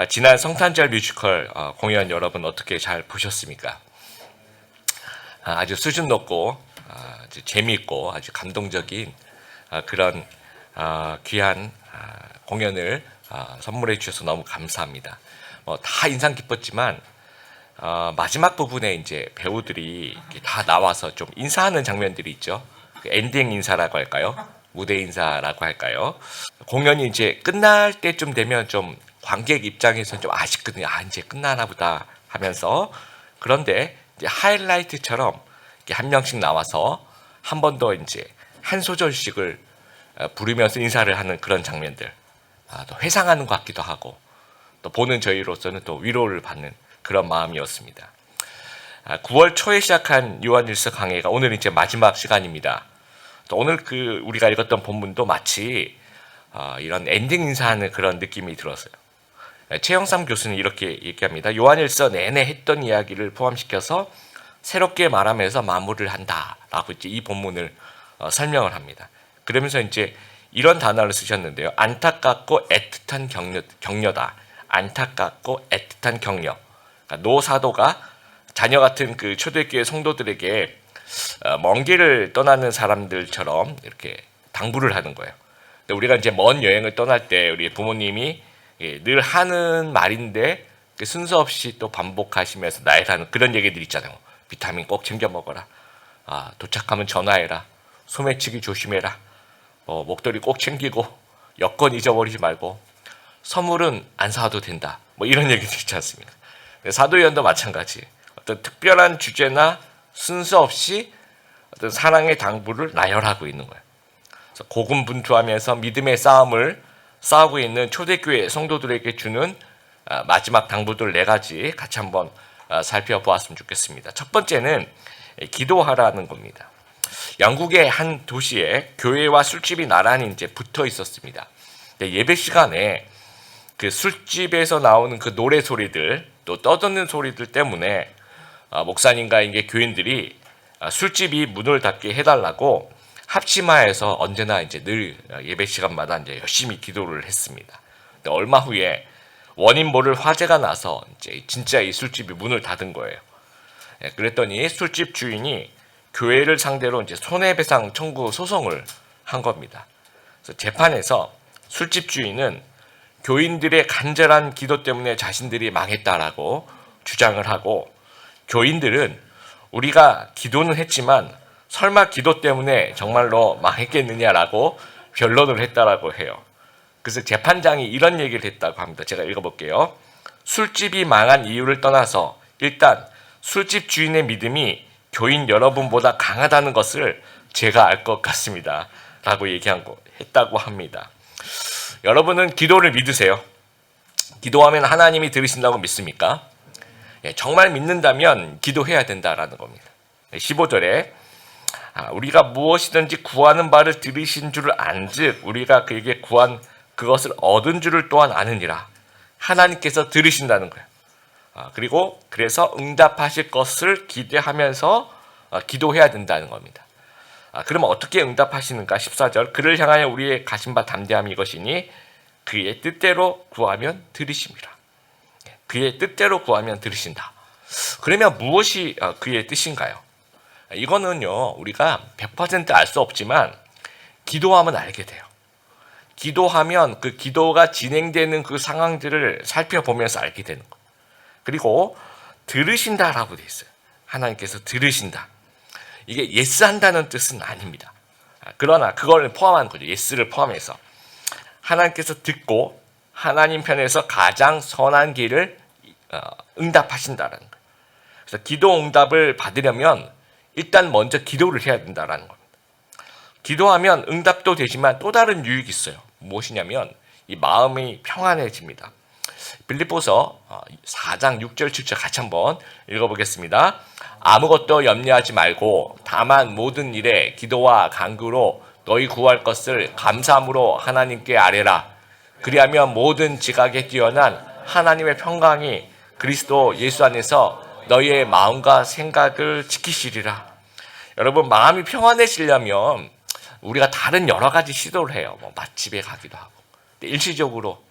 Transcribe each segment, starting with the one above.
지난 성탄절 뮤지컬 공연 여러분 어떻게 잘 보셨습니까? 아주 수준 높고 아주 재미있고 아주 감동적인 그런 귀한 공연을 선물해 주셔서 너무 감사합니다. 다 인상 깊었지만 마지막 부분에 이제 배우들이 다 나와서 좀 인사하는 장면들이 있죠. 그 엔딩 인사라고 할까요? 무대 인사라고 할까요? 공연이 이제 끝날 때쯤 되면 좀 관객 입장에서 좀 아쉽거든요. 이제 끝나나 보다 하면서. 그런데 이제 하이라이트처럼 이렇게 한 명씩 나와서 한 번 더 이제 한 소절씩을 부르면서 인사를 하는 그런 장면들. 또 회상하는 것 같기도 하고 또 보는 저희로서는 또 위로를 받는 그런 마음이었습니다. 9월 초에 시작한 요한일서 강해가 오늘 이제 마지막 시간입니다. 또 오늘 우리가 읽었던 본문도 마치 이런 엔딩 인사하는 그런 느낌이 들었어요. 최영삼 교수는 이렇게 얘기합니다. 요한일서 내내 했던 이야기를 포함시켜서 새롭게 말하면서 마무리를 한다라고 이제 이 본문을 설명을 합니다. 그러면서 이제 이런 단어를 쓰셨는데요. 안타깝고 애틋한 격려다. 안타깝고 애틋한 격려. 그러니까 노 사도가 자녀 같은 그 초대교회 성도들에게 먼 길을 떠나는 사람들처럼 이렇게 당부를 하는 거예요. 우리가 이제 먼 여행을 떠날 때 우리 부모님이 늘 하는 말인데 순서 없이 또 반복하시면서 나열하는 그런 얘기들 있잖아요. 비타민 꼭 챙겨 먹어라. 도착하면 전화해라. 소매치기 조심해라. 목도리 꼭 챙기고 여권 잊어버리지 말고 선물은 안 사도 된다. 이런 얘기들 있지 않습니까? 사도요한도 마찬가지. 어떤 특별한 주제나 순서 없이 어떤 사랑의 당부를 나열하고 있는 거예요. 그래서 고군분투하면서 믿음의 싸움을 싸우고 있는 초대교회 성도들에게 주는 마지막 당부들 4가지 같이 한번 살펴보았으면 좋겠습니다. 첫 번째는 기도하라는 겁니다. 영국의 한 도시에 교회와 술집이 나란히 이제 붙어 있었습니다. 예배 시간에 그 술집에서 나오는 그 노래 소리들 또 떠드는 소리들 때문에 목사님과 이게 교인들이 술집이 문을 닫게 해달라고 합심하여서 언제나 이제 늘 예배 시간마다 이제 열심히 기도를 했습니다. 근데 얼마 후에 원인 모를 화재가 나서 이제 진짜 이 술집이 문을 닫은 거예요. 그랬더니 술집 주인이 교회를 상대로 이제 손해배상 청구 소송을 한 겁니다. 그래서 재판에서 술집 주인은 교인들의 간절한 기도 때문에 자신들이 망했다라고 주장을 하고 교인들은 우리가 기도는 했지만 설마 기도 때문에 정말로 망했겠느냐라고 변론을 했다라고 해요. 그래서 재판장이 이런 얘기를 했다고 합니다. 제가 읽어볼게요. 술집이 망한 이유를 떠나서 일단 술집 주인의 믿음이 교인 여러분보다 강하다는 것을 제가 알 것 같습니다. 라고 했다고 합니다. 여러분은 기도를 믿으세요? 기도하면 하나님이 들으신다고 믿습니까? 정말 믿는다면 기도해야 된다라는 겁니다. 15절에 우리가 무엇이든지 구하는 바를 들으신 줄을 안즉 우리가 그에게 구한 그것을 얻은 줄을 또한 아느니라. 하나님께서 들으신다는 거예요. 그리고 그래서 응답하실 것을 기대하면서 기도해야 된다는 겁니다. 그러면 어떻게 응답하시는가? 14절 그를 향하여 우리의 가신 바 담대함이 이것이니 그의 뜻대로 구하면 들으심이라. 그의 뜻대로 구하면 들으신다. 그러면 무엇이 그의 뜻인가요? 이거는요 우리가 100% 알 수 없지만 기도하면 알게 돼요. 기도하면 그 기도가 진행되는 그 상황들을 살펴보면서 알게 되는 거예요. 그리고 들으신다라고 돼 있어요. 하나님께서 들으신다. 이게 예스 한다는 뜻은 아닙니다. 그러나 그걸 포함한 거죠. 예스를 포함해서 하나님께서 듣고 하나님 편에서 가장 선한 길을 응답하신다라는 거예요. 그래서 기도 응답을 받으려면 일단 먼저 기도를 해야 된다라는 겁니다. 기도하면 응답도 되지만 또 다른 유익이 있어요. 무엇이냐면 이 마음이 평안해집니다. 빌립보서 4장 6절 7절 같이 한번 읽어보겠습니다. 아무것도 염려하지 말고 다만 모든 일에 기도와 간구로 너희 구할 것을 감사함으로 하나님께 아뢰라. 그리하면 모든 지각에 뛰어난 하나님의 평강이 그리스도 예수 안에서 너희의 마음과 생각을 지키시리라. 여러분 마음이 평안해지려면 우리가 다른 여러 가지 시도를 해요. 맛집에 가기도 하고 일시적으로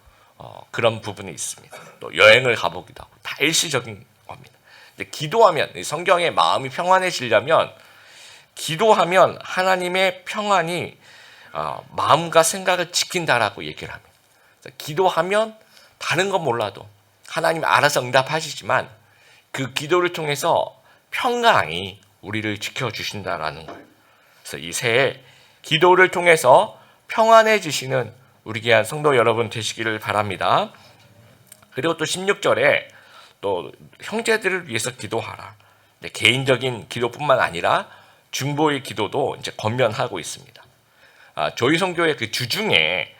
그런 부분이 있습니다. 또 여행을 가보기도 하고 다 일시적인 겁니다. 근데 기도하면 성경의 마음이 평안해지려면 기도하면 하나님의 평안이 마음과 생각을 지킨다라고 얘기를 합니다. 기도하면 다른 건 몰라도 하나님이 알아서 응답하시지만 그 기도를 통해서 평강이 우리를 지켜주신다라는 거예요. 그래서 이 새해 기도를 통해서 평안해지시는 우리 귀한 성도 여러분 되시기를 바랍니다. 그리고 또 16절에 또 형제들을 위해서 기도하라. 개인적인 기도뿐만 아니라 중보의 기도도 이제 권면하고 있습니다. 저희 선교의 그 주중에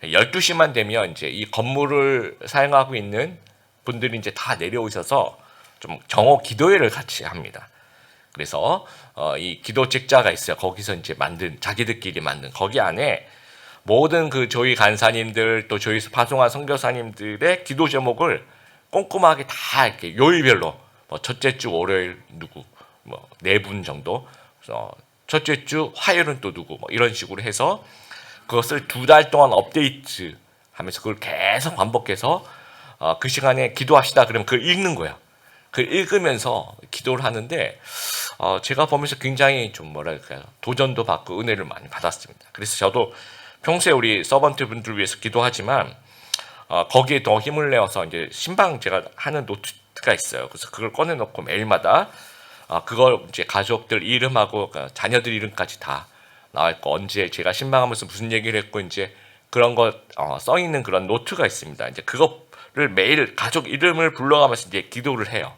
12시만 되면 이제 이 건물을 사용하고 있는 분들이 이제 다 내려오셔서 좀 정오 기도회를 같이 합니다. 그래서 이 기도 책자가 있어요. 거기서 이제 자기들끼리 만든 거기 안에 모든 그 저희 간사님들 또 저희 파송한 선교사님들의 기도 제목을 꼼꼼하게 다 이렇게 요일별로 첫째 주 월요일 누구 네 분 정도 첫째 주 화요일은 또 누구 이런 식으로 해서 그것을 2달 동안 업데이트 하면서 그걸 계속 반복해서 그 시간에 기도합시다 그러면 그걸 읽는 거예요. 그걸 읽으면서 기도를 하는데 제가 보면서 굉장히 좀 뭐랄까요 도전도 받고 은혜를 많이 받았습니다. 그래서 저도 평소에 우리 서번트 분들 위해서 기도하지만 거기에 더 힘을 내어서 이제 신방 제가 하는 노트가 있어요. 그래서 그걸 꺼내놓고 매일마다 그걸 이제 가족들 이름하고 자녀들 이름까지 다 나와 있고 언제 제가 신방하면서 무슨 얘기를 했고 이제 그런 거 써 있는 그런 노트가 있습니다. 이제 그거를 매일 가족 이름을 불러가면서 이제 기도를 해요.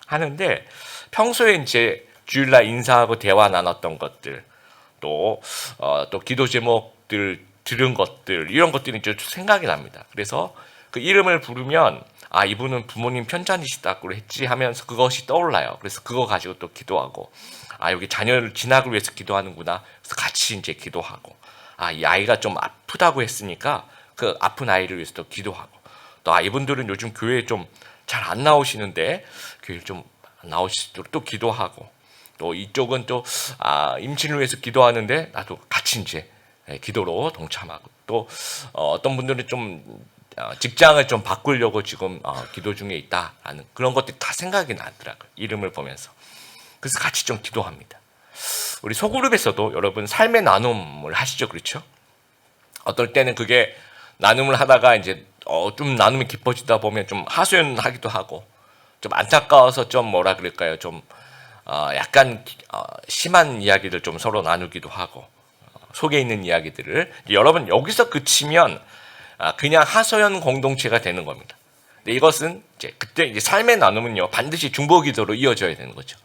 하는데 평소에 이제 주일날 인사하고 대화 나눴던 것들 또 기도 제목들 들은 것들 이런 것들이 이제 생각이 납니다. 그래서 그 이름을 부르면 이분은 부모님 편찬이시다고 했지 하면서 그것이 떠올라요. 그래서 그거 가지고 또 기도하고 여기 자녀를 진학을 위해서 기도하는구나. 그래서 같이 이제 기도하고 이 아이가 좀 아프다고 했으니까 그 아픈 아이를 위해서 또 기도하고 또 이분들은 요즘 교회에 좀 잘 안 나오시는데 교회 좀 나오시도록 또 기도하고 또 이쪽은 또 임신을 위해서 기도하는데 나도 같이 이제 기도로 동참하고 또 어떤 분들은 좀 직장을 좀 바꾸려고 지금 기도 중에 있다라는 그런 것들이 다 생각이 나더라고요. 이름을 보면서. 그래서 같이 좀 기도합니다. 우리 소그룹에서도 여러분 삶의 나눔을 하시죠. 그렇죠? 어떨 때는 그게 나눔을 하다가 이제 좀 나눔이 깊어지다 보면 좀 하소연하기도 하고 좀 안타까워서 좀 뭐라 그럴까요? 좀 약간 심한 이야기들 좀 서로 나누기도 하고 속에 있는 이야기들을 여러분 여기서 그치면 그냥 하소연 공동체가 되는 겁니다. 근데 이것은 이제 그때 이제 삶의 나눔은요 반드시 중보기도로 이어져야 되는 거죠.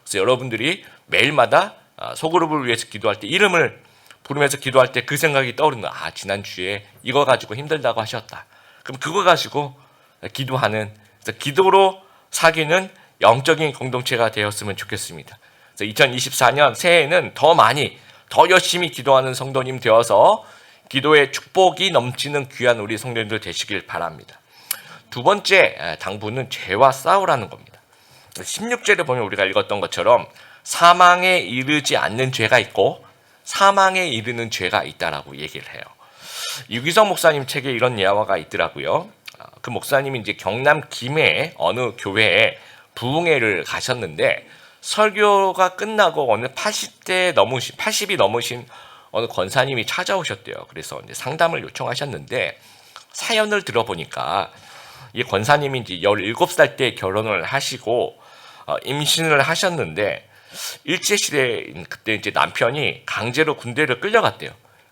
그래서 여러분들이 매일마다 소그룹을 위해서 기도할 때 이름을 부르면서 기도할 때 그 생각이 떠오르는 거야. 지난주에 이거 가지고 힘들다고 하셨다. 그럼 그거 가지고 기도하는 그래서 기도로 사귀는 영적인 공동체가 되었으면 좋겠습니다. 그래서 2024년 새해에는 더 많이 더 열심히 기도하는 성도님 되어서 기도의 축복이 넘치는 귀한 우리 성도님들 되시길 바랍니다. 두 번째 당부는 죄와 싸우라는 겁니다. 16절에 보면 우리가 읽었던 것처럼 사망에 이르지 않는 죄가 있고 사망에 이르는 죄가 있다라고 얘기를 해요. 유기성 목사님 책에 이런 예화가 있더라고요. 그 목사님이 이제 경남 김해 어느 교회에 부흥회를 가셨는데 설교가 끝나고 어느 80이 넘으신 어느 권사님이 찾아오셨대요. 그래서 이제 상담을 요청하셨는데 사연을 들어보니까 이 권사님이 이제 17살 때 결혼을 하시고 임신을 하셨는데 일제시대 그때 이제 남편이 강제로 군대를 끌려갔대요.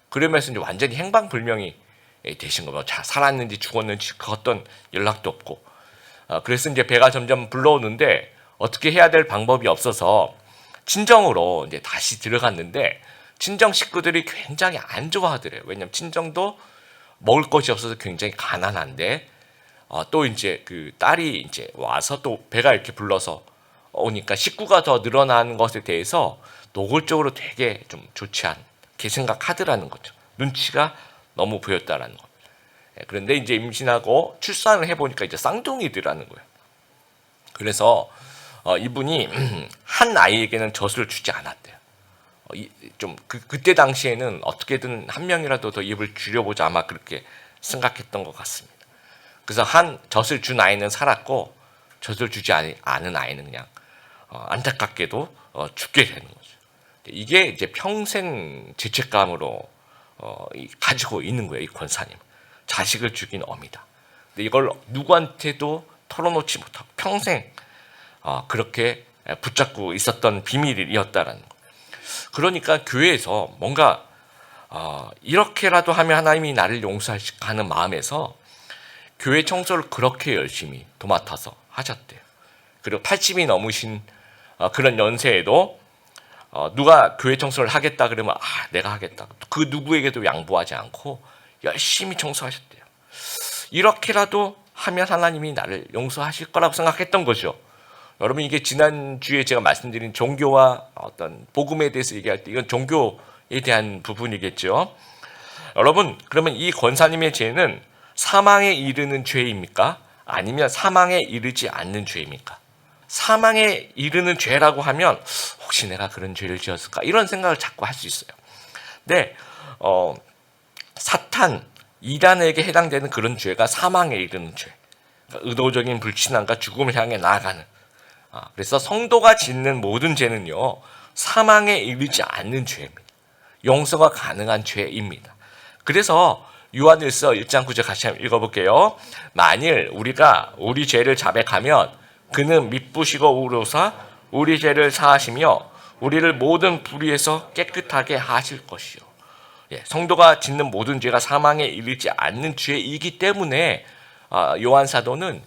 그러면서 이제 완전히 행방불명이 되신 거예요. 살았는지 죽었는지 그 어떤 연락도 없고. 그래서 이제 배가 점점 불러오는데 어떻게 해야 될 방법이 없어서 친정으로 이제 다시 들어갔는데 친정 식구들이 굉장히 안 좋아하더래요. 왜냐면 친정도 먹을 것이 없어서 굉장히 가난한데 또 이제 그 딸이 이제 와서 또 배가 이렇게 불러서 오니까 식구가 더 늘어나는 것에 대해서 노골적으로 되게 좀 좋지 않게 생각하더라는 거죠. 눈치가 너무 보였다라는 겁니다. 그런데 이제 임신하고 출산을 해보니까 이제 쌍둥이들라는 거예요. 그래서 이분이 한 아이에게는 젖을 주지 않았대요. 좀 그때 당시에는 어떻게든 한 명이라도 더 입을 줄여보자 아마 그렇게 생각했던 것 같습니다. 그래서 한 젖을 준 아이는 살았고 젖을 주지 않은 아이는 그냥 안타깝게도 죽게 되는 거죠. 이게 이제 평생 죄책감으로 가지고 있는 거예요. 이 권사님. 자식을 죽인 어미다. 근데 이걸 누구한테도 털어놓지 못하고 평생 그렇게 붙잡고 있었던 비밀이었다라는 거. 그러니까 교회에서 뭔가 이렇게라도 하면 하나님이 나를 용서하는 마음에서 교회 청소를 그렇게 열심히 도맡아서 하셨대요. 그리고 80이 넘으신 그런 연세에도 누가 교회 청소를 하겠다 그러면 내가 하겠다. 그 누구에게도 양보하지 않고 열심히 청소하셨대요. 이렇게라도 하면 하나님이 나를 용서하실 거라고 생각했던 거죠. 여러분, 이게 지난주에 제가 말씀드린 종교와 어떤 복음에 대해서 얘기할 때 이건 종교에 대한 부분이겠죠. 여러분, 그러면 이 권사님의 죄는 사망에 이르는 죄입니까? 아니면 사망에 이르지 않는 죄입니까? 사망에 이르는 죄라고 하면 혹시 내가 그런 죄를 지었을까? 이런 생각을 자꾸 할 수 있어요. 근데 사탄, 이단에게 해당되는 그런 죄가 사망에 이르는 죄. 그러니까 의도적인 불신앙과 죽음을 향해 나아가는. 그래서 성도가 짓는 모든 죄는요, 사망에 이르지 않는 죄입니다. 용서가 가능한 죄입니다. 그래서 요한일서 1장 9절 같이 한번 읽어볼게요. 만일 우리가 우리 죄를 자백하면 그는 미쁘시고 우로사 우리 죄를 사하시며 우리를 모든 불의에서 깨끗하게 하실 것이요. 성도가 짓는 모든 죄가 사망에 이르지 않는 죄이기 때문에 요한 사도는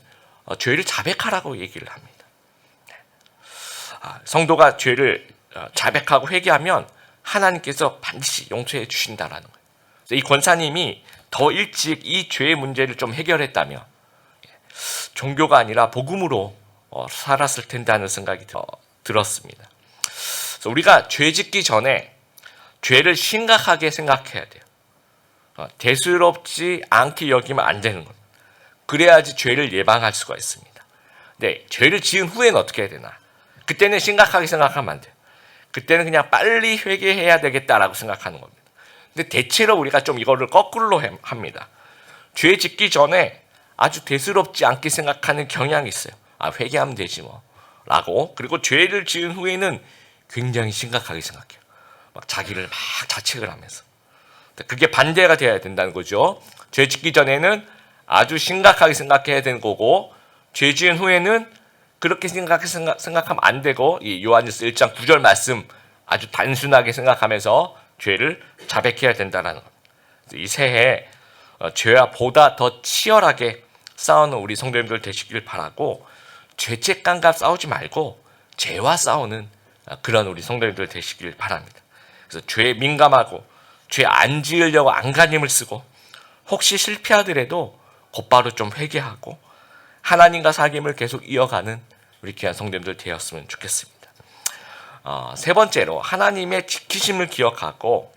죄를 자백하라고 얘기를 합니다. 성도가 죄를 자백하고 회개하면 하나님께서 반드시 용서해 주신다라는 거예요. 이 권사님이 더 일찍 이 죄의 문제를 좀 해결했다면 종교가 아니라 복음으로 살았을 텐데 하는 생각이 들었습니다. 그래서 우리가 죄 짓기 전에 죄를 심각하게 생각해야 돼요. 대수롭지 않게 여기면 안 되는 겁니다. 그래야지 죄를 예방할 수가 있습니다. 네, 죄를 지은 후에는 어떻게 해야 되나? 그때는 심각하게 생각하면 안 돼요. 그때는 그냥 빨리 회개해야 되겠다라고 생각하는 겁니다. 근데 대체로 우리가 좀 이거를 거꾸로 합니다. 죄 짓기 전에 아주 대수롭지 않게 생각하는 경향이 있어요. 회개하면 되지 뭐 라고. 그리고 죄를 지은 후에는 굉장히 심각하게 생각해요. 막 자기를 막 자책을 하면서. 그게 반대가 돼야 된다는 거죠. 죄 짓기 전에는 아주 심각하게 생각해야 되는 거고, 죄 지은 후에는 그렇게 생각하면 안 되고, 이 요한일서 1장 9절 말씀 아주 단순하게 생각하면서 죄를 자백해야 된다는 겁니다. 이 새해 죄와 보다 더 치열하게 싸우는 우리 성도님들 되시길 바라고, 죄책감과 싸우지 말고 죄와 싸우는 그런 우리 성도님들 되시길 바랍니다. 그래서 죄에 민감하고 죄 안 지으려고 안간힘을 쓰고 혹시 실패하더라도 곧바로 좀 회개하고 하나님과 사귐을 계속 이어가는 우리 귀한 성도님들 되었으면 좋겠습니다. 세 번째로 하나님의 지키심을 기억하고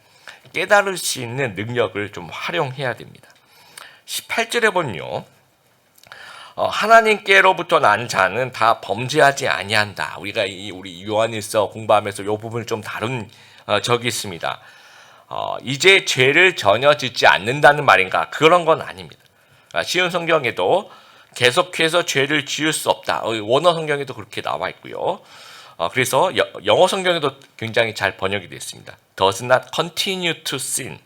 깨달을 수 있는 능력을 좀 활용해야 됩니다. 18절에 보면요, 하나님께로부터 난 자는 다 범죄하지 아니한다. 우리가 우리 요한일서 공부하면서 이 부분을 좀 다룬 적이 있습니다. 이제 죄를 전혀 짓지 않는다는 말인가? 그런 건 아닙니다. 쉬운 성경에도 계속해서 죄를 지을 수 없다. 원어 성경에도 그렇게 나와 있고요. 그래서 영어 성경에도 굉장히 잘 번역이 됐습니다. Does not continue to sin.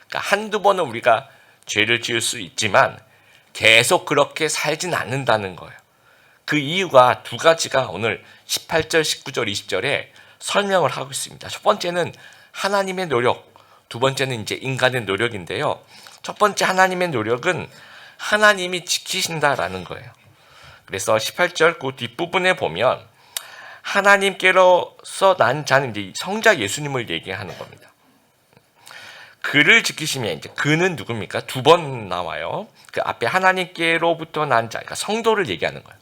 그러니까 한두 번은 우리가 죄를 지을 수 있지만 계속 그렇게 살진 않는다는 거예요. 그 이유가 두 가지가 오늘 18절, 19절, 20절에 설명을 하고 있습니다. 첫 번째는 하나님의 노력, 두 번째는 이제 인간의 노력인데요. 첫 번째 하나님의 노력은 하나님이 지키신다라는 거예요. 그래서 18절 그 뒷부분에 보면 하나님께로서 난 자는 이제 성자 예수님을 얘기하는 겁니다. 그를 지키시면 이제 그는 누굽니까? 두 번 나와요. 그 앞에 하나님께로부터 난 자, 그러니까 성도를 얘기하는 거예요.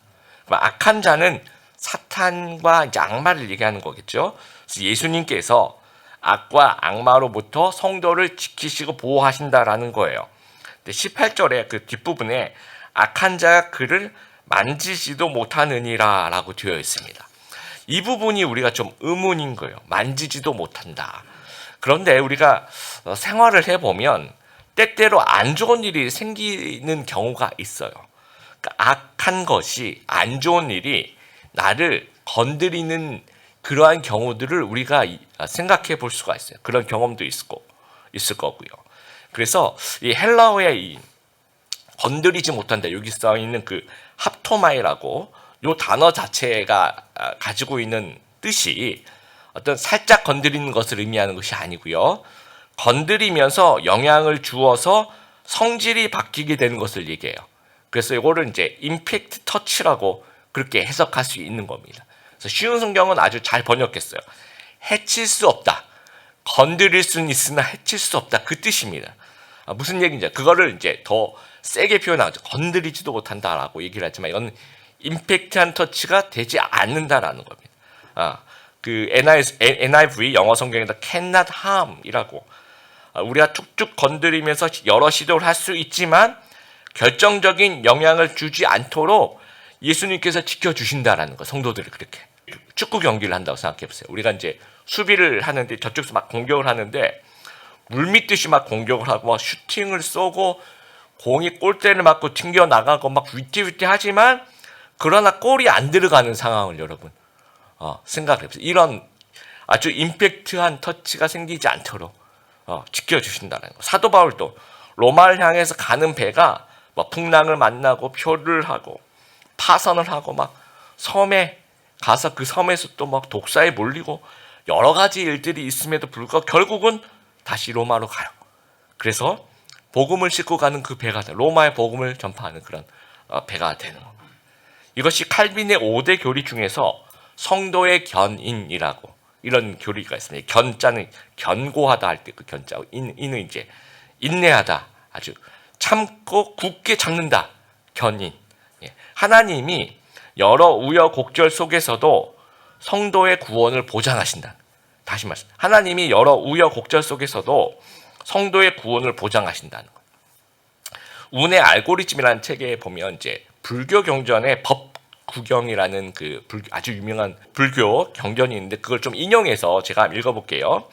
악한 자는 사탄과 이제 악마를 얘기하는 거겠죠. 그래서 예수님께서 악과 악마로부터 성도를 지키시고 보호하신다라는 거예요. 18절에 그 뒷부분에 악한 자가 그를 만지지도 못하느니라 라고 되어 있습니다. 이 부분이 우리가 좀 의문인 거예요. 만지지도 못한다. 그런데 우리가 생활을 해보면 때때로 안 좋은 일이 생기는 경우가 있어요. 그러니까 악한 것이, 안 좋은 일이 나를 건드리는 그러한 경우들을 우리가 생각해 볼 수가 있어요. 그런 경험도 있을 거고요. 그래서 이 헬라어의 이 건드리지 못한다, 여기 써 있는 그 합토마이라고 요 단어 자체가 가지고 있는 뜻이 어떤 살짝 건드리는 것을 의미하는 것이 아니고요. 건드리면서 영향을 주어서 성질이 바뀌게 되는 것을 얘기해요. 그래서 이거를 이제 임팩트 터치라고 그렇게 해석할 수 있는 겁니다. 그래서 쉬운 성경은 아주 잘 번역했어요. 해칠 수 없다. 건드릴 수는 있으나 해칠 수 없다. 그 뜻입니다. 무슨 얘기인지 그거를 이제 더 세게 표현하죠. 건드리지도 못한다라고 얘기를 하지만 이건 임팩트한 터치가 되지 않는다라는 겁니다. 그 NIV 영어 성경에다 cannot harm이라고, 우리가 툭툭 건드리면서 여러 시도를 할 수 있지만 결정적인 영향을 주지 않도록 예수님께서 지켜주신다라는 거. 성도들을 그렇게 축구 경기를 한다고 생각해 보세요. 우리가 이제 수비를 하는데 저쪽에서 막 공격을 하는데 물밀듯이 막 공격을 하고 막 슈팅을 쏘고 공이 골대를 맞고 튕겨 나가고 막 위태위태하지만 그러나 골이 안 들어가는 상황을 여러분 생각해 보세요. 이런 아주 임팩트한 터치가 생기지 않도록 지켜주신다는 거. 사도 바울도 로마를 향해서 가는 배가 막 풍랑을 만나고 표를 하고 파선을 하고 막 섬에 가서 그 섬에서 또 막 독사에 몰리고 여러 가지 일들이 있음에도 불구하고 결국은 다시 로마로 가요. 그래서 복음을 싣고 가는 그 배가 로마의 복음을 전파하는 그런 배가 되는 겁니다. 이것이 칼빈의 5대 교리 중에서 성도의 견인이라고 이런 교리가 있습니다. 견자는 견고하다 할 때 그 견자고 인은 이제 인내하다, 아주 참고 굳게 참는다, 견인. 하나님이 여러 우여곡절 속에서도 성도의 구원을 보장하신다. 다시 말씀, 하나님이 여러 우여곡절 속에서도 성도의 구원을 보장하신다는 것. 운의 알고리즘이라는 책에 보면 이제 불교 경전의 법구경이라는 그 아주 유명한 불교 경전이 있는데 그걸 좀 인용해서 제가 읽어볼게요.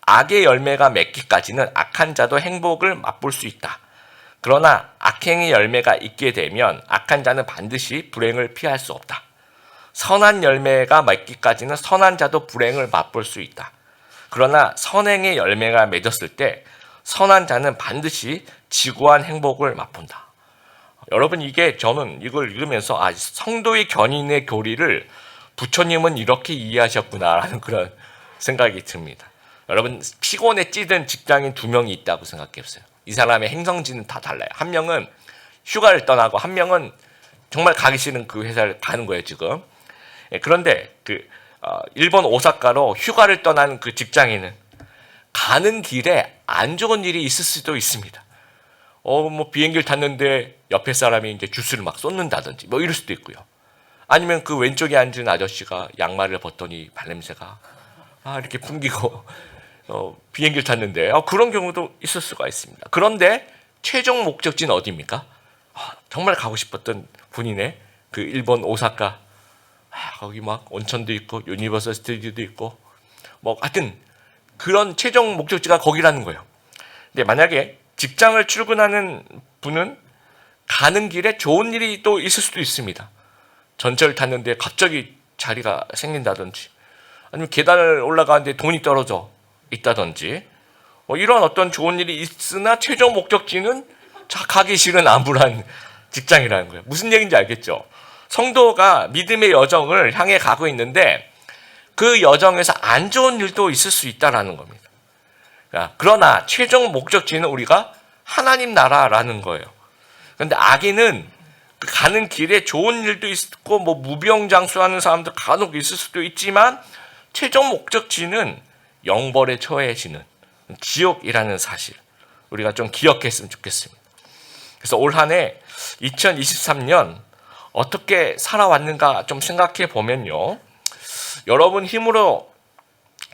악의 열매가 맺기까지는 악한 자도 행복을 맛볼 수 있다. 그러나 악행의 열매가 있게 되면 악한 자는 반드시 불행을 피할 수 없다. 선한 열매가 맺기까지는 선한 자도 불행을 맛볼 수 있다. 그러나 선행의 열매가 맺었을 때 선한 자는 반드시 지구한 행복을 맛본다. 여러분, 이게 저는 이걸 읽으면서 성도의 견인의 교리를 부처님은 이렇게 이해하셨구나라는 그런 생각이 듭니다. 여러분, 피곤에 찌든 직장인 2명이 있다고 생각해보세요. 이 사람의 행성지는 다 달라요. 한 명은 휴가를 떠나고 한 명은 정말 가기 싫은 그 회사를 가는 거예요, 지금. 그런데 일본 오사카로 휴가를 떠나는 그 직장인은 가는 길에 안 좋은 일이 있을 수도 있습니다. 뭐 비행기를 탔는데 옆에 사람이 이제 주스를 막 쏟는다든지 뭐 이럴 수도 있고요. 아니면 그 왼쪽에 앉은 아저씨가 양말을 벗더니 발냄새가 이렇게 풍기고 비행기를 탔는데 그런 경우도 있을 수가 있습니다. 그런데 최종 목적지는 어디입니까? 정말 가고 싶었던 분이네. 그 일본 오사카. 거기 막 온천도 있고 유니버설 스튜디오도 있고 뭐 하여튼 그런 최종 목적지가 거기라는 거예요. 근데 만약에 직장을 출근하는 분은 가는 길에 좋은 일이 또 있을 수도 있습니다. 전철을 탔는데 갑자기 자리가 생긴다든지 아니면 계단을 올라가는데 돈이 떨어져 있다든지 이런 어떤 좋은 일이 있으나 최종 목적지는 가기 싫은 암울한 직장이라는 거예요. 무슨 얘기인지 알겠죠? 성도가 믿음의 여정을 향해 가고 있는데 그 여정에서 안 좋은 일도 있을 수 있다라는 겁니다. 그러나 최종 목적지는 우리가 하나님 나라라는 거예요. 그런데 악인은 가는 길에 좋은 일도 있고 뭐 무병장수하는 사람도 간혹 있을 수도 있지만 최종 목적지는 영벌에 처해지는 지옥이라는 사실 우리가 좀 기억했으면 좋겠습니다. 그래서 올 한 해 2023년 어떻게 살아왔는가 좀 생각해 보면요, 여러분 힘으로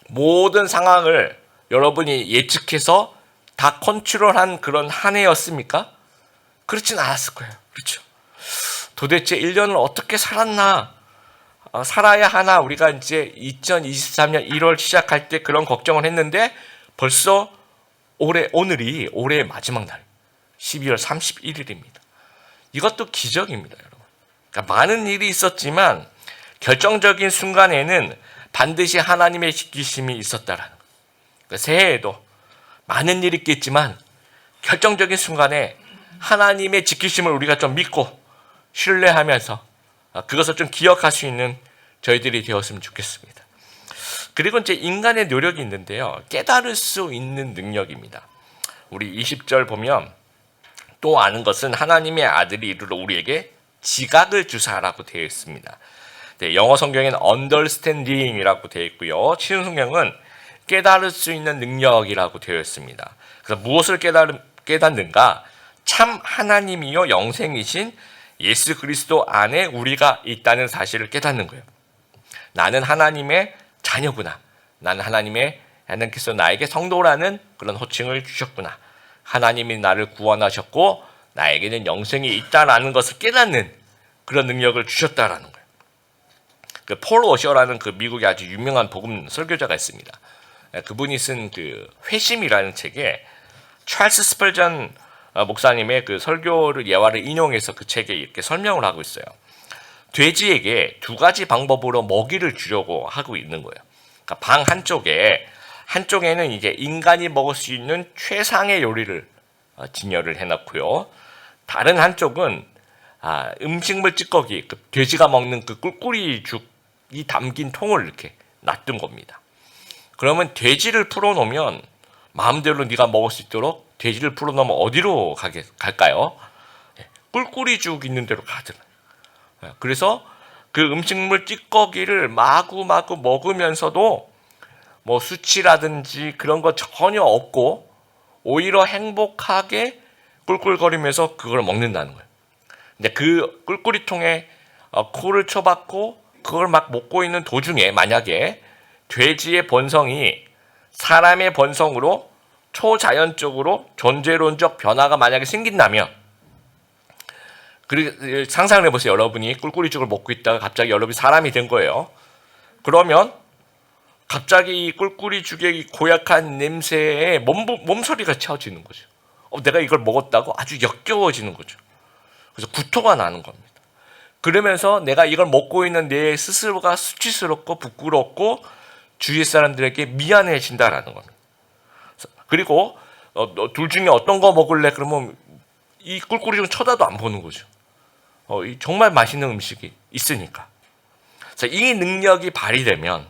모든 상황을 여러분이 예측해서 다 컨트롤한 그런 한 해였습니까? 그렇진 않았을 거예요. 그렇죠? 도대체 1년을 어떻게 살았나, 살아야 하나, 우리가 이제 2023년 1월 시작할 때 그런 걱정을 했는데 벌써 오늘이 올해의 마지막 날 12월 31일입니다. 이것도 기적입니다, 여러분. 그러니까 많은 일이 있었지만 결정적인 순간에는 반드시 하나님의 지키심이 있었다라는 거예요. 그러니까 새해에도 많은 일이 있겠지만 결정적인 순간에 하나님의 지키심을 우리가 좀 믿고 신뢰하면서 그것을 좀 기억할 수 있는 저희들이 되었으면 좋겠습니다. 그리고 이제 인간의 노력이 있는데요. 깨달을 수 있는 능력입니다. 우리 20절 보면 또 아는 것은 하나님의 아들이 이르러 우리에게 지각을 주사라고 되어 있습니다. 네, 영어 성경에는 understanding이라고 되어 있고요. 신약 성경은 깨달을 수 있는 능력이라고 되어 있습니다. 그래서 무엇을 깨닫는가? 참 하나님이요 영생이신 예수 그리스도 안에 우리가 있다는 사실을 깨닫는 거예요. 나는 하나님의 자녀구나. 나는 하나님께서 나에게 성도라는 그런 호칭을 주셨구나. 하나님이 나를 구원하셨고 나에게는 영생이 있다라는 것을 깨닫는 그런 능력을 주셨다라는 거예요. 그 폴 워셔라는 그 미국의 아주 유명한 복음 설교자가 있습니다. 그분이 쓴 그 회심이라는 책에 찰스 스펄전 목사님의 그 설교를 예화를 인용해서 그 책에 이렇게 설명을 하고 있어요. 돼지에게 두 가지 방법으로 먹이를 주려고 하고 있는 거예요. 그러니까 방 한쪽에는 이제 인간이 먹을 수 있는 최상의 요리를 진열을 해놨고요. 다른 한쪽은 음식물 찌꺼기, 그 돼지가 먹는 그 꿀꿀이 죽이 담긴 통을 이렇게 놔둔 겁니다. 그러면 돼지를 풀어놓으면 마음대로 네가 먹을 수 있도록 돼지를 풀어놓으면 어디로 갈까요? 꿀꿀이 죽 있는 데로 가더라고요. 그래서 그 음식물 찌꺼기를 마구마구 먹으면서도 뭐 수치라든지 그런 거 전혀 없고 오히려 행복하게 꿀꿀거리면서 그걸 먹는다는 거예요. 근데 그 꿀꿀이통에 코를 쳐박고 그걸 막 먹고 있는 도중에 만약에 돼지의 본성이 사람의 본성으로 초자연적으로 존재론적 변화가 만약에 생긴다면, 그리고 상상을 해보세요. 여러분이 꿀꿀이죽을 먹고 있다가 갑자기 여러분이 사람이 된 거예요. 그러면 갑자기 이 꿀꿀이죽의 고약한 냄새에 몸소리가 쳐지는 거죠. 내가 이걸 먹었다고 아주 역겨워지는 거죠. 그래서 구토가 나는 겁니다. 그러면서 내가 이걸 먹고 있는 내 스스로가 수치스럽고 부끄럽고 주위 사람들에게 미안해진다라는 겁니다. 그리고 둘 중에 어떤 거 먹을래? 그러면 이 꿀꿀이죽은 쳐다도 안 보는 거죠. 정말 맛있는 음식이 있으니까. 자, 이 능력이 발휘되면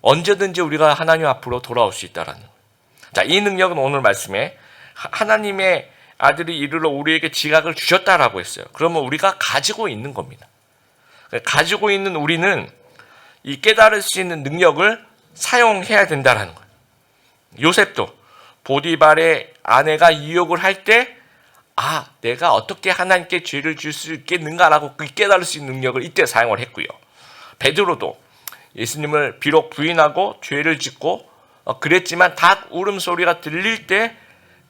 언제든지 우리가 하나님 앞으로 돌아올 수 있다라는 거예요. 자, 이 능력은 오늘 말씀에 하나님의 아들이 이르러 우리에게 지각을 주셨다라고 했어요. 그러면 우리가 가지고 있는 겁니다. 가지고 있는 우리는 이 깨달을 수 있는 능력을 사용해야 된다라는 거예요. 요셉도 보디발의 아내가 유혹을 할 때 내가 어떻게 하나님께 죄를 줄 수 있겠는가라고 깨달을 수 있는 능력을 이때 사용을 했고요. 베드로도 예수님을 비록 부인하고 죄를 짓고 그랬지만 닭 울음소리가 들릴 때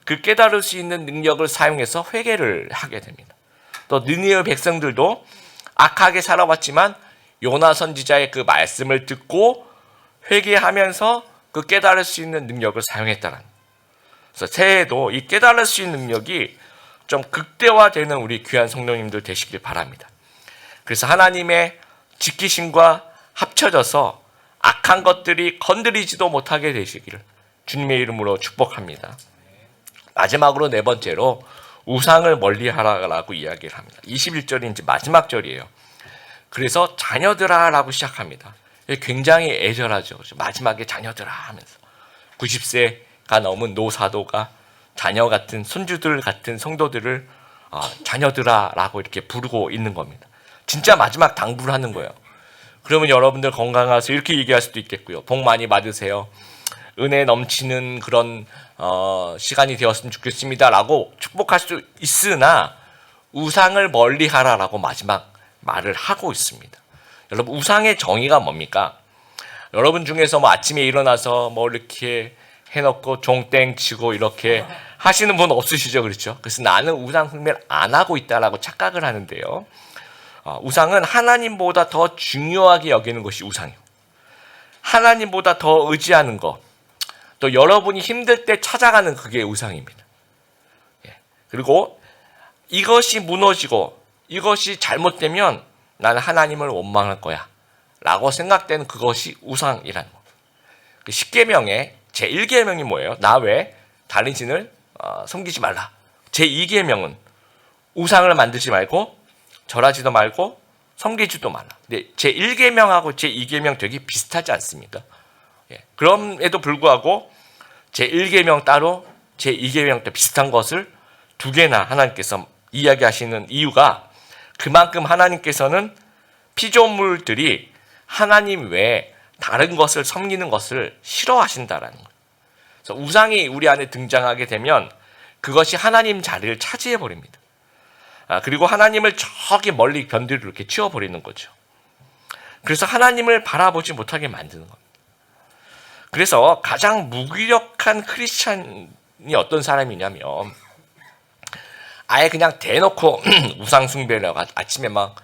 그 깨달을 수 있는 능력을 사용해서 회개를 하게 됩니다. 또 느니의 백성들도 악하게 살아왔지만 요나 선지자의 그 말씀을 듣고 회개하면서 그 깨달을 수 있는 능력을 사용했다는 거예요. 그래서 새해에도 이 깨달을 수 있는 능력이 좀 극대화되는 우리 귀한 성도님들 되시길 바랍니다. 그래서 하나님의 지키심과 합쳐져서 악한 것들이 건드리지도 못하게 되시기를 주님의 이름으로 축복합니다. 마지막으로 네 번째로 우상을 멀리하라고 이야기를 합니다. 21절이 이제 마지막 절이에요. 그래서 자녀들아 라고 시작합니다. 굉장히 애절하죠. 마지막에 자녀들아 하면서 90세가 넘은 노사도가 자녀 같은 손주들 같은 성도들을 자녀들아 라고 이렇게 부르고 있는 겁니다. 진짜 마지막 당부를 하는 거예요. 그러면 여러분들 건강하세요 이렇게 얘기할 수도 있겠고요. 복 많이 받으세요. 은혜 넘치는 그런 시간이 되었으면 좋겠습니다 라고 축복할 수 있으나 우상을 멀리하라라고 마지막 말을 하고 있습니다. 여러분 우상의 정의가 뭡니까? 여러분 중에서 뭐 아침에 일어나서 뭐 이렇게 해놓고 종땡 치고 이렇게 하시는 분 없으시죠? 그렇죠? 그래서 나는 우상 숭배를 안 하고 있다라고 착각을 하는데요. 우상은 하나님보다 더 중요하게 여기는 것이 우상이에요. 하나님보다 더 의지하는 것, 또 여러분이 힘들 때 찾아가는 그게 우상입니다. 그리고 이것이 무너지고 이것이 잘못되면 나는 하나님을 원망할 거야 라고 생각되는 그것이 우상이라는 거. 그 10계명의 제1계명이 뭐예요? 나 외에 다른 신을 섬기지 말라. 제2계명은 우상을 만들지 말고 절하지도 말고 섬기지도 말라. 근데 제1계명하고 제2계명 되게 비슷하지 않습니까? 예. 그럼에도 불구하고 제1계명 따로 제2계명 때 비슷한 것을 두 개나 하나님께서 이야기하시는 이유가 그만큼 하나님께서는 피조물들이 하나님 외에 다른 것을 섬기는 것을 싫어하신다라는 거예요. 그래서 우상이 우리 안에 등장하게 되면 그것이 하나님 자리를 차지해 버립니다. 그리고 하나님을 저기 멀리 변두리로 이렇게 치워버리는 거죠. 그래서 하나님을 바라보지 못하게 만드는 겁니다. 그래서 가장 무기력한 크리스찬이 어떤 사람이냐면 아예 그냥 대놓고 우상 숭배를 하고 아침에 막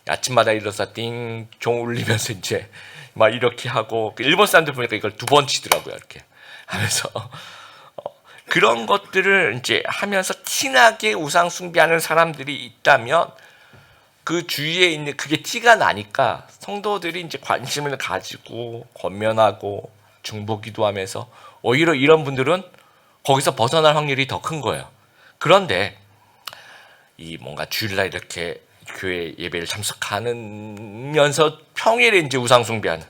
아침마다 일어서 띵 종 울리면서 이제 막 이렇게 하고 일본 사람들 보니까 이걸 2번 치더라고요. 이렇게 하면서 그런 것들을 이제 하면서 티나게 우상 숭배하는 사람들이 있다면 그 주위에 있는 그게 티가 나니까 성도들이 이제 관심을 가지고 권면하고 중보기도 하면서 오히려 이런 분들은 거기서 벗어날 확률이 더 큰 거예요. 그런데 이 뭔가 주일날 이렇게 교회 예배를 참석하면서 평일에 이제 우상 숭배하는,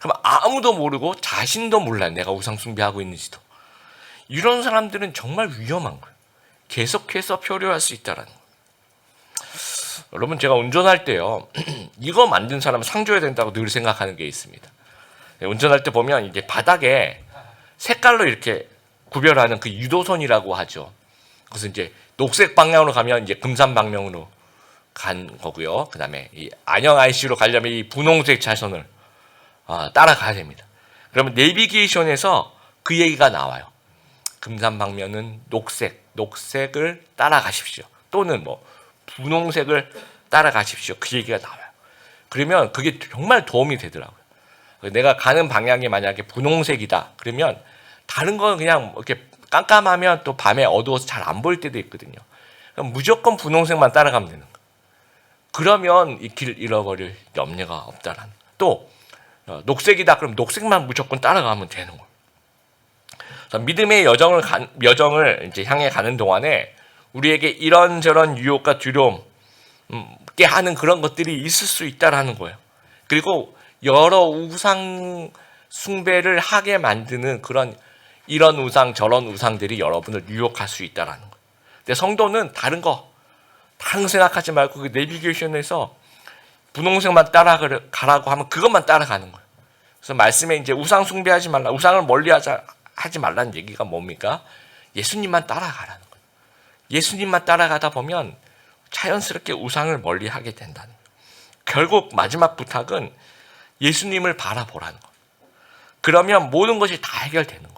그럼 아무도 모르고 자신도 몰라요. 내가 우상 숭배하고 있는지도. 이런 사람들은 정말 위험한 거예요. 계속해서 표류할 수 있다라는 거예요. 여러분, 제가 운전할 때요, 이거 만든 사람은 상 줘야 된다고 늘 생각하는 게 있습니다. 운전할 때 보면 이제 바닥에 색깔로 이렇게 구별하는 그 유도선이라고 하죠. 그래서 이제 녹색 방향으로 가면 이제 금산 방향으로 간 거고요. 그 다음에 이 안녕 IC로 가려면 이 분홍색 차선을 따라가야 됩니다. 그러면 내비게이션에서 그 얘기가 나와요. 금산 방면은 녹색을 따라가십시오. 또는 뭐 분홍색을 따라가십시오. 그 얘기가 나와요. 그러면 그게 정말 도움이 되더라고요. 내가 가는 방향이 만약에 분홍색이다. 그러면 다른 건 그냥 이렇게 깜깜하면 또 밤에 어두워서 잘 안 보일 때도 있거든요. 그럼 무조건 분홍색만 따라가면 되는 거예요. 그러면 이 길 잃어버릴 염려가 없다라는. 또 녹색이다. 그럼 녹색만 무조건 따라가면 되는 거예요. 그래서 믿음의 여정을 이제 향해 가는 동안에 우리에게 이런저런 유혹과 두려움게 하는 그런 것들이 있을 수 있다라는 거예요. 그리고 여러 우상 숭배를 하게 만드는 이런 우상 저런 우상들이 여러분을 유혹할 수 있다라는 거예요. 근데 성도는 다른 생각하지 말고 그 내비게이션에서 분홍색만 따라가라고 하면 그것만 따라가는 거예요. 그래서 말씀에 이제 우상 숭배하지 말라, 우상을 하지 말라는 얘기가 뭡니까? 예수님만 따라가라는 거예요. 예수님만 따라가다 보면 자연스럽게 우상을 멀리하게 된다는 거예요. 결국 마지막 부탁은 예수님을 바라보라는 거예요. 그러면 모든 것이 다 해결되는 거예요.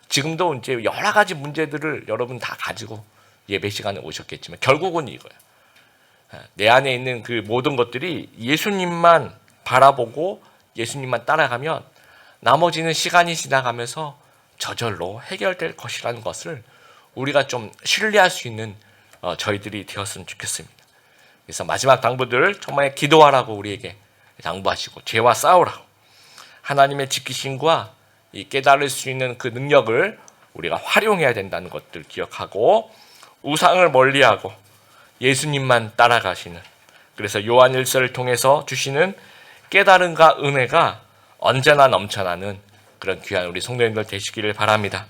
지금도 이제 여러 가지 문제들을 여러분 다 가지고 예배 시간에 오셨겠지만 결국은 이거예요. 내 안에 있는 그 모든 것들이 예수님만 바라보고 예수님만 따라가면 나머지는 시간이 지나가면서 저절로 해결될 것이라는 것을 우리가 좀 신뢰할 수 있는 저희들이 되었으면 좋겠습니다. 그래서 마지막 당부들 정말 기도하라고 우리에게 당부하시고 죄와 싸우라고 하나님의 지키심과 이 깨달을 수 있는 그 능력을 우리가 활용해야 된다는 것들 기억하고 우상을 멀리하고 예수님만 따라가시는, 그래서 요한일서를 통해서 주시는 깨달음과 은혜가 언제나 넘쳐나는 그런 귀한 우리 성도님들 되시기를 바랍니다.